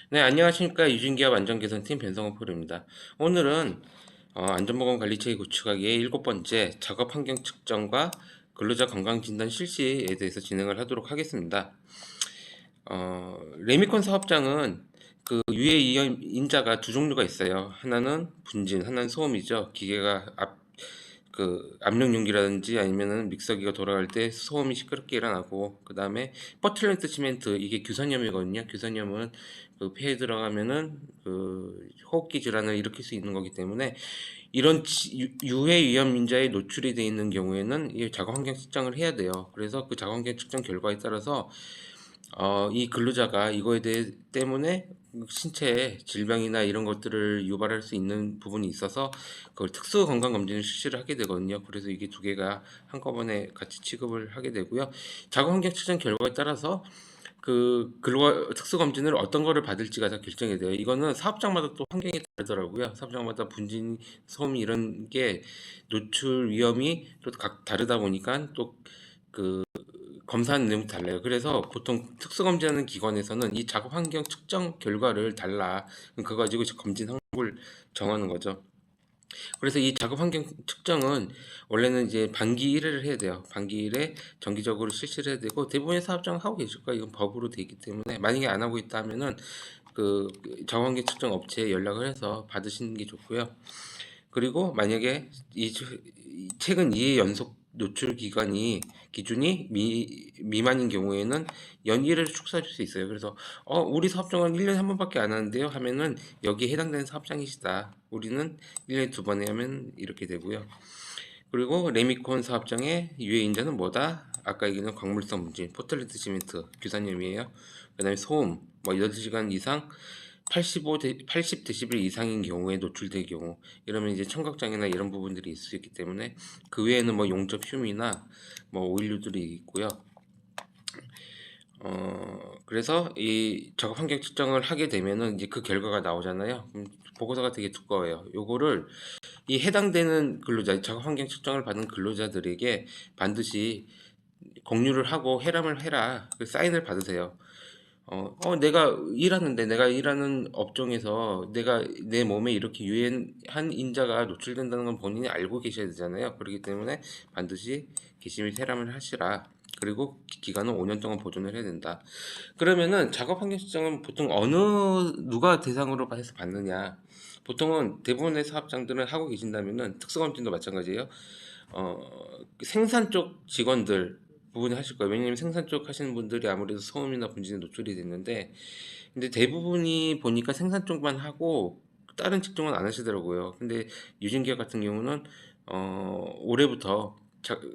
네, 안녕하십니까. 유진기업 안전개선팀 변성호 프로입니다. 오늘은 안전보건 관리체계 구축하기의 일곱 번째 작업 환경 측정과 근로자 건강 진단 실시에 대해서 진행을 하도록 하겠습니다. 레미콘 사업장은 그 유해 인자가 두 종류가 있어요. 하나는 분진, 하나는 소음이죠. 기계가 압력 용기라든지 아니면은 믹서기가 돌아갈 때 소음이 시끄럽게 일어나고, 그 다음에 퍼틀랜트 시멘트, 이게 규선염이거든요. 규선염은 그 폐에 들어가면은 그 호흡기 질환을 일으킬 수 있는 거기 때문에 이런 유해 위험 인자에 노출이 되어 있는 경우에는 이 작업 환경 측정을 해야 돼요. 그래서 그 작업 환경 측정 결과에 따라서 이 근로자가 이거에 대해 때문에 신체에 질병이나 이런 것들을 유발할 수 있는 부분이 있어서 그걸 특수 건강 검진을 실시를 하게 되거든요. 그래서 이게 두 개가 한꺼번에 같이 취급을 하게 되고요. 작업 환경 측정 결과에 따라서 그 근로 특수 검진을 어떤 거를 받을지가 다 결정이 돼요. 이거는 사업장마다 또 환경이 다르더라고요. 사업장마다 분진, 소음 이런 게 노출 위험이 또 각 다르다 보니까 또그 검사하는 내용이 달라요. 그래서 보통 특수검진하는 기관에서는 이 작업 환경 측정 결과를 달라. 그거 가지고 이제 검진 항목을 정하는 거죠. 그래서 이 작업 환경 측정은 원래는 이제 반기 1회를 해야 돼요. 반기 1회 정기적으로 실시를 해야 되고, 대부분의 사업장은 하고 계실 거예요. 이건 법으로 돼 있기 때문에 만약에 안 하고 있다 하면은 그 작업 환경 측정 업체에 연락을 해서 받으시는 게 좋고요. 그리고 만약에 최근 2회 연속 노출 기준이 미만인 경우에는 연기를 축소할 수 있어요. 그래서 우리 사업장은 1년에 한 번밖에 안 하는데요 하면은 여기에 해당되는 사업장이시다. 우리는 1년에 두 번에 하면 이렇게 되고요. 그리고 레미콘 사업장의 유해인자는 뭐다? 아까 얘기한 광물성 문제, 포틀레트 시멘트, 규산염이에요. 그다음에 소음, 뭐 8시간 이상 80 데시벨 이상인 경우에 노출될 경우, 이러면 이제 청각장애나 이런 부분들이 있을 수 있기 때문에 그 외에는 뭐 용접 휴미나 뭐 오일류들이 있고요. 그래서 이 작업 환경 측정을 하게 되면은 이제 그 결과가 나오잖아요. 그럼 보고서가 되게 두꺼워요. 요거를 이 해당되는 근로자, 작업 환경 측정을 받은 근로자들에게 반드시 공유를 하고 해람을 해라. 그 사인을 받으세요. 내가 일하는 업종에서 내가 내 몸에 이렇게 유해한 인자가 노출된다는 건 본인이 알고 계셔야 되잖아요. 그렇기 때문에 반드시 게시 및 해람을 하시라. 그리고 기간은 5년 동안 보존을 해야 된다. 그러면은 작업 환경 측정은 보통 누가 대상으로 해서 받느냐? 보통은 대부분의 사업장들은 하고 계신다면은 특수검진도 마찬가지예요. 생산 쪽 직원들 부분이 하실 거예요. 왜냐면 생산 쪽 하시는 분들이 아무래도 소음이나 분진에 노출이 됐는데, 근데 대부분이 보니까 생산 쪽만 하고 다른 직종은 안 하시더라고요. 근데 유진기업 같은 경우는 올해부터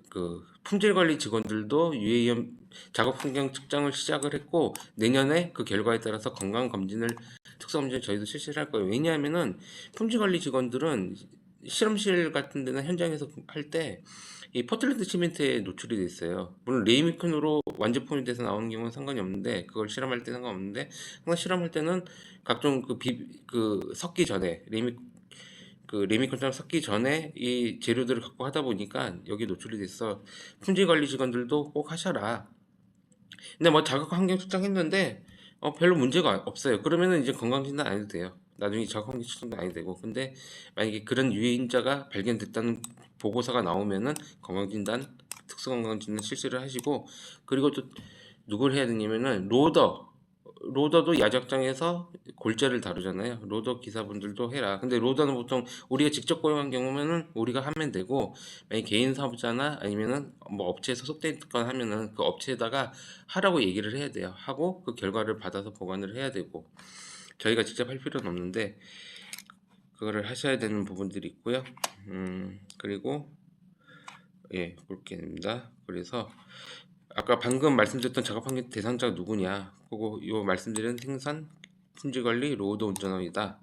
그 품질 관리 직원들도 유해이온 작업 환경 측정을 시작을 했고, 내년에 그 결과에 따라서 건강 검진을 특수 검진을 저희도 실시를 할 거예요. 왜냐하면은 품질 관리 직원들은 실험실 같은 데나 현장에서 할 때 이 포틀랜드 시멘트에 노출이 돼 있어요. 물론 레이미콘으로 완제품이 돼서 나오는 경우는 상관이 없는데, 그걸 실험할 때 상관없는데, 항상 실험할 때는 각종 섞기 전에 레미콘처럼 섞기 전에 이 재료들을 갖고 하다 보니까 여기 노출이 돼서 품질 관리 직원들도 꼭 하셔라. 근데 뭐 자격 환경 측정했는데 별로 문제가 없어요. 그러면은 이제 건강진단 안 해도 돼요. 나중에 자격 환경 측정도 안 해도 되고. 근데 만약에 그런 유해인자가 발견됐다는 보고서가 나오면은 특수건강진단 실시를 하시고, 그리고 또 누굴 해야 되냐면은 로더도 야적장에서 골자를 다루잖아요. 로더 기사분들도 해라. 근데 로더는 보통 우리가 직접 고용한 경우면은 우리가 하면 되고, 만약 개인 사업자나 아니면은 뭐 업체에 소속돼 있거나 하면은 그 업체에다가 하라고 얘기를 해야 돼요. 하고 그 결과를 받아서 보관을 해야 되고, 저희가 직접 할 필요는 없는데 그거를 하셔야 되는 부분들이 있고요. 그리고 예, 그렇게 됩니다. 그래서 아까 방금 말씀드렸던 작업 환경 대상자가 누구냐? 그거 요 말씀드린 생산, 품질 관리, 로드 운전원이다.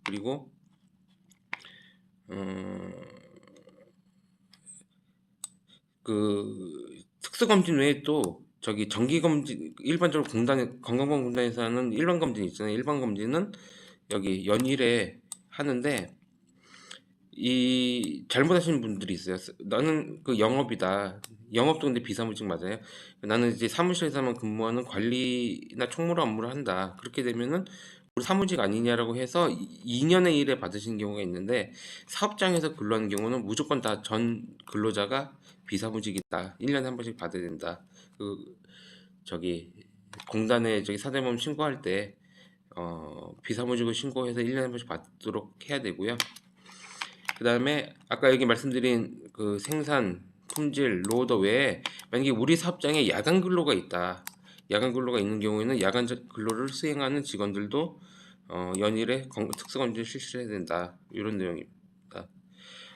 그리고 음, 그 특수 검진 외에 또 저기 정기 검진, 일반적으로 건강보험공단에서 하는 일반 검진 있잖아요. 일반 검진은 여기 연일에 하는데, 이 잘못하시는 분들이 있어요. 나는 그 영업이다. 영업도 근데 비사무직 맞아요. 나는 이제 사무실에서만 근무하는 관리나 총무로 업무를 한다. 그렇게 되면은 우리 사무직 아니냐라고 해서 2년의 일에 받으신 경우가 있는데, 사업장에서 근로하는 경우는 무조건 다 전 근로자가 비사무직이다. 1년에 한 번씩 받아야 된다. 그 저기 공단에 저기 사대보험 신고할 때 비사무직을 신고해서 1년에 한 번씩 받도록 해야 되고요. 그 다음에 아까 여기 말씀드린 그 생산, 품질, 로더 외에 만약에 우리 사업장에 야간 근로가 있다. 야간 근로가 있는 경우에는 야간 근로를 수행하는 직원들도 연일에 특수검진 실시를 해야 된다. 이런 내용입니다.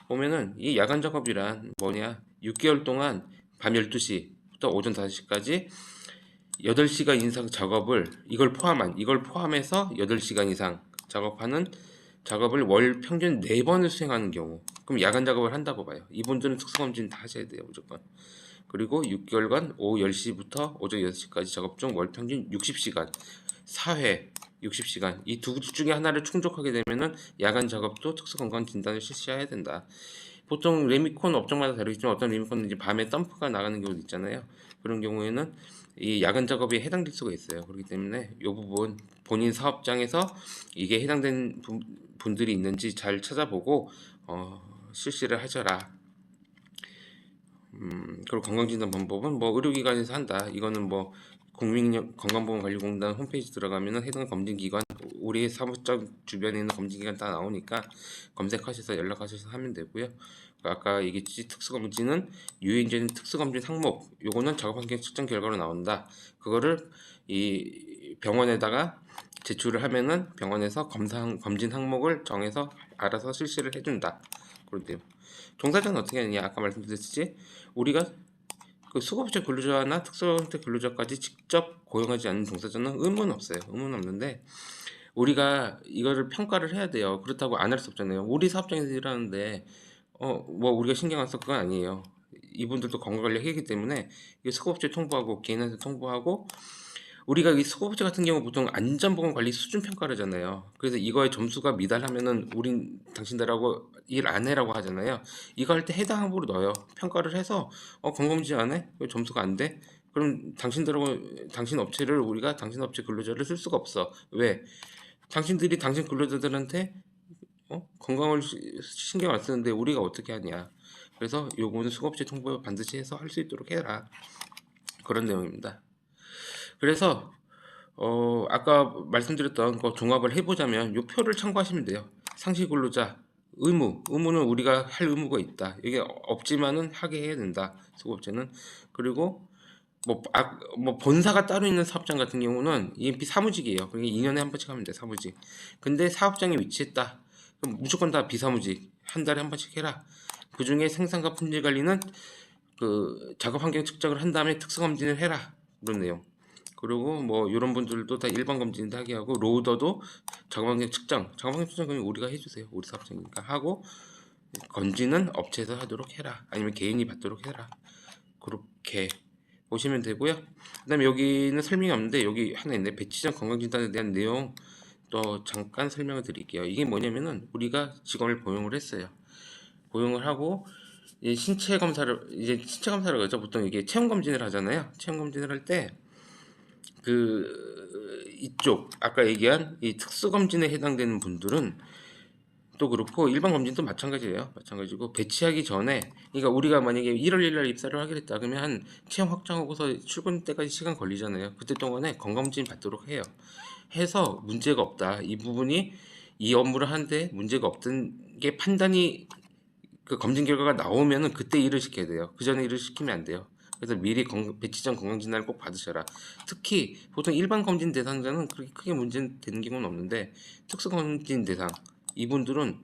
보면은 이 야간 작업이란 뭐냐? 6개월 동안 밤 12시부터 오전 5시까지 8시간 이상 작업을 이걸 포함해서 8시간 이상 작업하는 작업을 월 평균 4번을 수행하는 경우, 그럼 야간 작업을 한다고 봐요. 이분들은 특수검진 다 하셔야 돼요, 무조건. 그리고 6개월간 오후 10시부터 오전 6시까지 작업 중 월 평균 60시간, 4회 60시간, 이 두 중에 하나를 충족하게 되면은 야간 작업도 특수건강 진단을 실시해야 된다. 보통 레미콘 업종마다 다르겠지만 어떤 레미콘은 이제 밤에 덤프가 나가는 경우도 있잖아요. 그런 경우에는 이 야간 작업에 해당될 수가 있어요. 그렇기 때문에 이 부분 본인 사업장에서 이게 해당된 분들이 있는지 잘 찾아보고 실시를 하셔라. 그리고 건강진단 방법은 뭐 의료기관에서 한다. 이거는 뭐 국민건강보험관리공단 홈페이지 들어가면은 해당 검진기관, 우리 사무장 주변에 있는 검진기관 다 나오니까 검색하셔서 연락하셔서 하면 되고요. 아까 얘기했지, 특수검진은 유해인증 특수검진 항목, 요거는 작업환경 측정 결과로 나온다. 그거를 이 병원에다가 제출을 하면은 병원에서 검진 항목을 정해서 알아서 실시를 해준다. 그런데요. 종사자는 어떻게 하느냐? 아까 말씀드렸듯이 우리가 그 수급자 근로자나 특수형태 근로자까지 직접 고용하지 않는 종사자는 의무는 없어요. 의무는 없는데 우리가 이거를 평가를 해야 돼요. 그렇다고 안 할 수 없잖아요. 우리 사업장에서 일하는데 뭐 우리가 신경 안 써 그건 아니에요. 이분들도 건강관리 하기 때문에 이 수급업체 통보하고 개인한테 통보하고, 우리가 이 수급업체 같은 경우 보통 안전보건관리 수준 평가를 하잖아요. 그래서 이거에 점수가 미달하면은 우린 당신들하고 일 안 해라고 하잖아요. 이거 할 때 해당 항목으로 넣어요. 평가를 해서 건강검진 안 해? 왜 점수가 안 돼? 그럼 당신들하고 당신 업체를 우리가 당신 업체 근로자를 쓸 수가 없어. 왜? 당신들이 당신 근로자들한테 건강을 신경 안 쓰는데 우리가 어떻게 하냐. 그래서 요거는 수급업체 통보 반드시 해서 할 수 있도록 해라. 그런 내용입니다. 그래서 아까 말씀드렸던 거 종합을 해보자면 요 표를 참고하시면 돼요. 상시 근로자 의무는 우리가 할 의무가 있다. 이게 없지만은 하게 해야 된다. 수급업체는. 그리고 뭐 본사가 따로 있는 사업장 같은 경우는 EMP 사무직이에요. 그러니까 2년에 한 번씩 하면 돼, 사무직. 근데 사업장에 위치했다. 그럼 무조건 다 비사무직. 한 달에 한 번씩 해라. 그 중에 생산과 품질 관리는 그 작업 환경 측정을 한 다음에 특수 검진을 해라. 그런 내용. 그리고 뭐 이런 분들도 다 일반 검진도 하게 하고, 로더도 작업 환경 측정, 그냥 우리가 해주세요. 우리 사업장이니까 하고, 검진은 업체에서 하도록 해라. 아니면 개인이 받도록 해라. 그렇게 보시면 되고요. 그다음에 여기는 설명이 없는데 여기 하나 있네. 배치 전 건강진단에 대한 내용 또 잠깐 설명을 드릴게요. 이게 뭐냐면은 우리가 직원을 고용을 했어요. 고용을 하고 이제 신체 검사를 그러죠. 보통 이게 체형 검진을 하잖아요. 체형 검진을 할 때 그 이쪽 아까 얘기한 이 특수 검진에 해당되는 분들은 또 그렇고 일반 검진도 마찬가지예요. 마찬가지고 배치하기 전에, 그러니까 우리가 만약에 1월 1일 입사를 하게 됐다 그러면 한 체형 확정하고서 출근 때까지 시간 걸리잖아요. 그때 동안에 건강검진 받도록 해요. 해서 문제가 없다, 이 부분이 이 업무를 하는데 문제가 없던 게 판단이, 그 검진 결과가 나오면은 그때 일을 시켜야 돼요. 그 전에 일을 시키면 안 돼요. 그래서 미리 배치 전 건강진단을 꼭 받으셔라. 특히 보통 일반 검진 대상자는 그렇게 크게 문제 되는 경우는 없는데 특수 검진 대상, 이분들은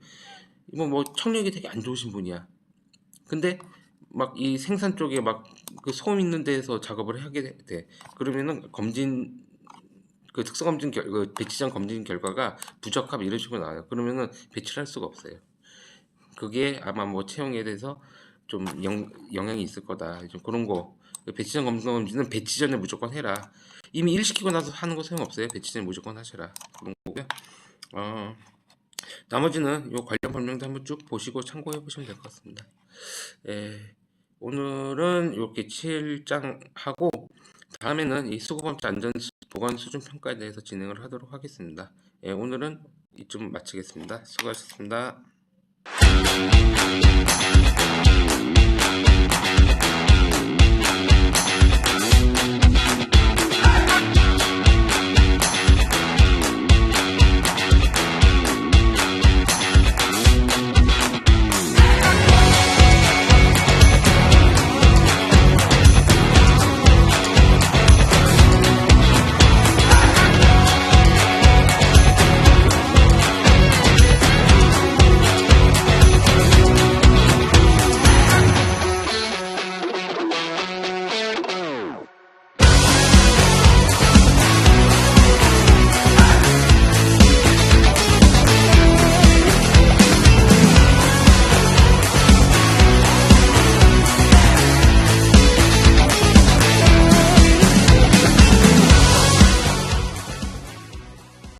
뭐 청력이 되게 안 좋으신 분이야. 근데 막 이 생산 쪽에 막 그 소음 있는 데서 작업을 하게 돼. 그러면은 검진, 그 특수 검진 그 배치장 검진 결과가 부적합 이런 식으로 나와요. 그러면은 배치를 할 수가 없어요. 그게 아마 뭐 채용에 대해서 좀 영향이 있을 거다. 좀 그런 거. 배치전 검진은 배치 전에 무조건 해라. 이미 일 시키고 나서 하는 거 소용없어요. 배치 전에 무조건 하셔라. 그런 거고요. 나머지는 요 관련 설명도 한번 쭉 보시고 참고해 보시면 될 것 같습니다. 오늘은 이렇게 7장 하고, 다음에는 이 수급업체 안전 보관 수준 평가에 대해서 진행을 하도록 하겠습니다. 예, 오늘은 이쯤 마치겠습니다. 수고하셨습니다.